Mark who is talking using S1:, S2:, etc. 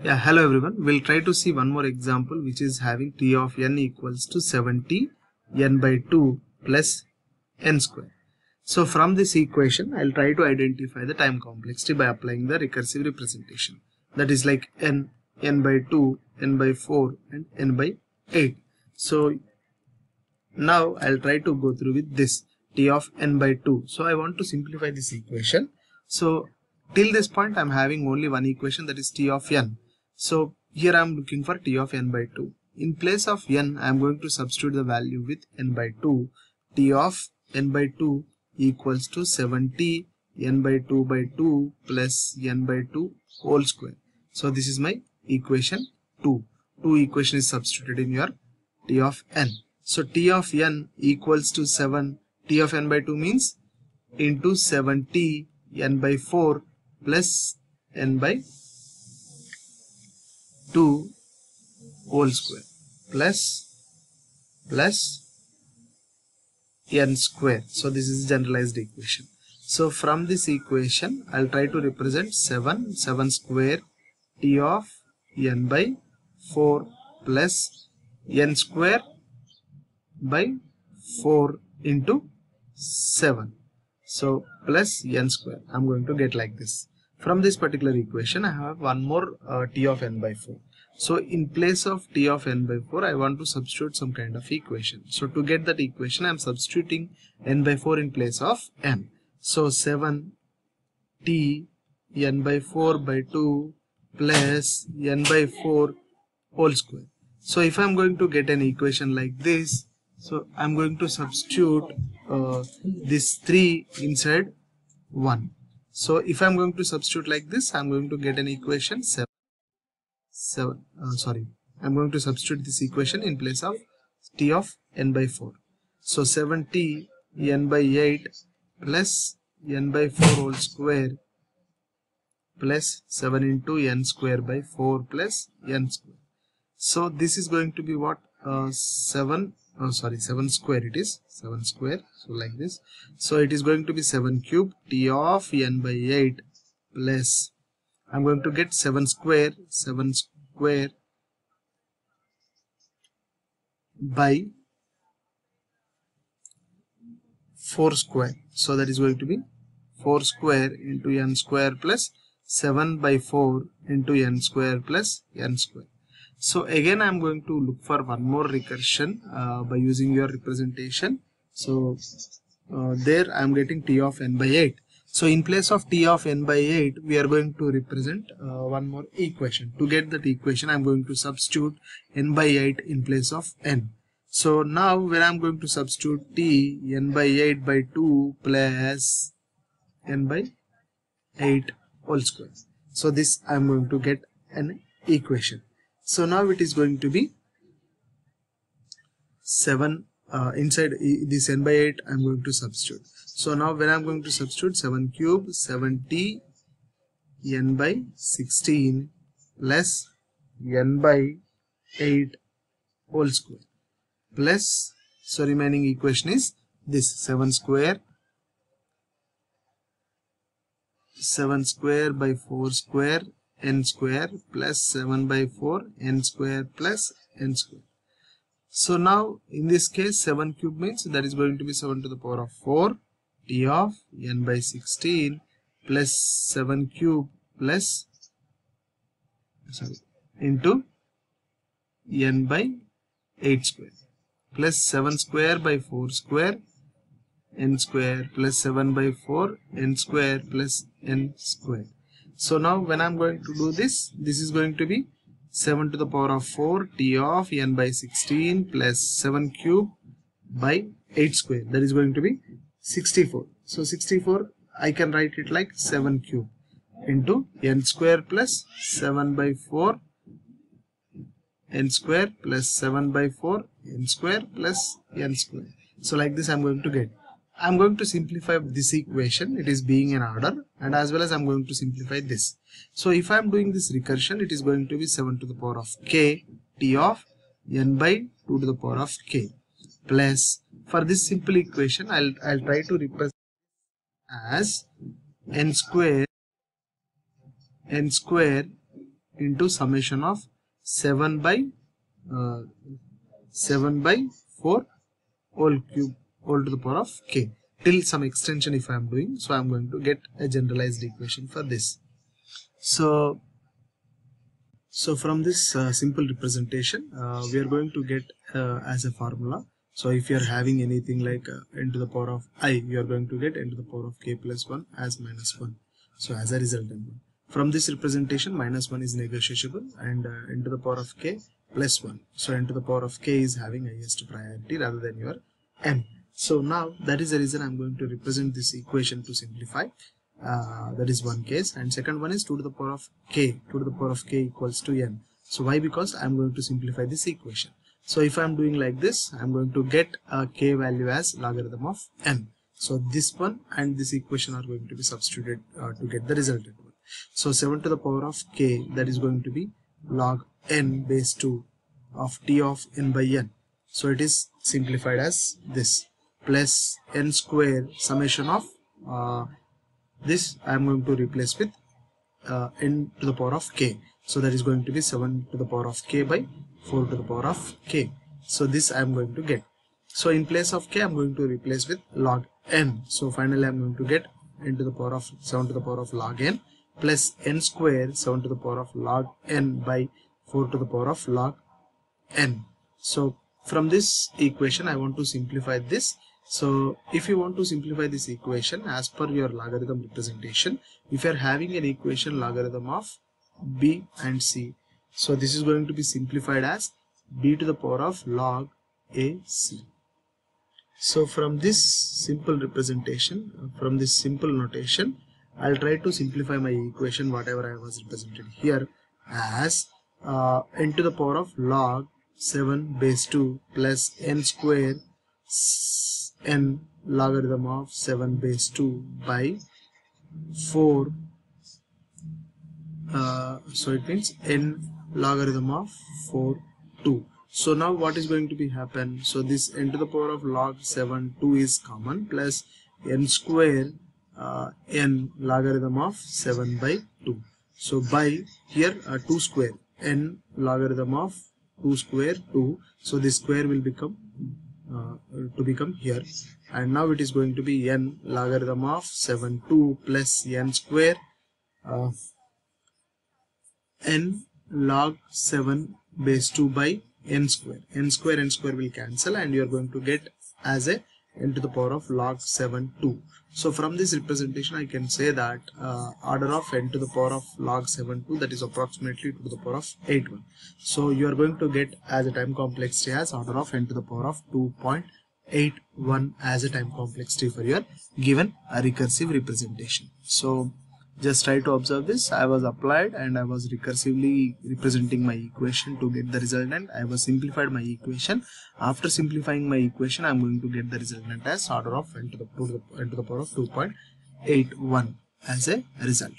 S1: Yeah, hello everyone. We'll try to see one more example which is having t of n equals to 70 n by 2 plus n square. So from this equation, I'll try to identify the time complexity by applying the recursive representation. That is like n by 2, n by 4 and n by 8. So now I'll try to go through with this t of n by 2. So I want to simplify this equation. So till this point I'm having only one equation, that is t of n. So here I'm looking for t of n by 2. In place of n, I'm going to substitute the value with n by 2. T of n by 2 equals to 70 n by 2 by 2 plus n by 2 whole square. So this is my equation 2. 2 equation is substituted in your t of n. So t of n equals to 7. T of n by 2 means into 70 n by 4 plus n by 2 whole square plus n square. So this is generalized equation. So from this equation I'll try to represent 7 square t of n by 4 plus n square by 4 into 7. So plus n square I'm going to get like this. From this particular equation I have one more t of n by 4. So in place of t of n by 4 I want to substitute some kind of equation. So to get that equation I am substituting n by 4 in place of n. So 7 t n by 4 by 2 plus n by 4 whole square. So if I am going to get an equation like this, so I'm going to substitute this 3 inside 1. So if I'm going to substitute like this, I'm going to get an equation 7. I'm going to substitute this equation in place of t of n by 4. So 7t n by 8 plus n by 4 whole square plus 7 into n square by 4 plus n square. So this is going to be what? 7 square, it is 7 square. So like this. So it is going to be 7 cube t of n by 8 plus I'm going to get 7 square by 4 square. So that is going to be 4 square into n square plus 7 by 4 into n square plus n square. So again I'm going to look for one more recursion by using your representation. So there I'm getting t of n by 8. So in place of t of n by 8 we are going to represent one more equation. To get that equation I'm going to substitute n by 8 in place of n. So now when I'm going to substitute t n by 8 by 2 plus n by 8 whole square. So this I'm going to get an equation. So now it is going to be 7 inside this n by 8 I'm going to substitute. So now when I'm going to substitute 7 cube 70 n by 16 plus n by 8 whole square plus, so remaining equation is this 7 square by 4 square n square plus 7 by 4 n square plus n square. So now in this case 7 cube means that is going to be 7 to the power of 4 t of n by 16 plus 7 cube plus into n by 8 square plus 7 square by 4 square n square plus 7 by 4 n square plus n square. So now when I'm going to do this, this is going to be 7 to the power of 4 t of n by 16 plus 7 cube by 8 square, that is going to be 64. So 64 I can write it like 7 cube into n square plus 7 by 4 n square plus 7 by 4 n square plus n square. So like this I'm going to get. I'm going to simplify this equation, it is being in order, and as well as I'm going to simplify this. So if I'm doing this recursion, it is going to be 7 to the power of k t of n by 2 to the power of k plus, for this simple equation I'll try to represent as n square into summation of 7 by 4 whole cube whole to the power of k till some extension if I am doing. So I am going to get a generalized equation for this. So from this simple representation we are going to get as a formula. So if you are having anything like n to the power of I, you are going to get n to the power of k plus 1 as minus 1. So as a resultant one. From this representation, minus 1 is negotiable and n to the power of k plus 1. So n to the power of k is having highest priority rather than your m. So now that is the reason I am going to represent this equation to simplify. That is one case, and second one is 2 to the power of k. 2 to the power of k equals to n. So why? Because I am going to simplify this equation. So if I am doing like this, I am going to get a k value as logarithm of n. So this one and this equation are going to be substituted to get the resultant one. So 7 to the power of k, that is going to be log n base 2 of t of n by n. So it is simplified as this, plus n square summation of this I am going to replace with n to the power of k. So that is going to be 7 to the power of k by 4 to the power of k. So this I am going to get. So in place of k I am going to replace with log n. So finally I am going to get n to the power of 7 to the power of log n plus n square 7 to the power of log n by 4 to the power of log n. So from this equation I want to simplify this. So if you want to simplify this equation as per your logarithm representation, if you are having an equation logarithm of b and c, so this is going to be simplified as b to the power of log ac. So from this simple representation, from this simple notation, I'll try to simplify my equation whatever I was represented here as n to the power of log 7 base 2 plus n square n logarithm of 7 base 2 by 4. So it means n logarithm of 4 2. So now what is going to be happen? So this n to the power of log 7 2 is common plus n square n logarithm of 7 by 2. So by here 2 square n logarithm of 2 square 2. So this square will become to become here, and now it is going to be n logarithm of 7 2 plus n square n log 7 base 2 by n square. N square will cancel and you are going to get as a n to the power of log 7 2. So from this representation I can say that order of n to the power of log 7 2, that is approximately 2 to the power of 8 1. So you are going to get as a time complexity as order of n to the power of 2.81 as a time complexity for your given a recursive representation. So just try to observe this. I was applied and I was recursively representing my equation to get the resultant. I was simplified my equation. After simplifying my equation, I am going to get the resultant as order of n to the power of 2.81 as a result.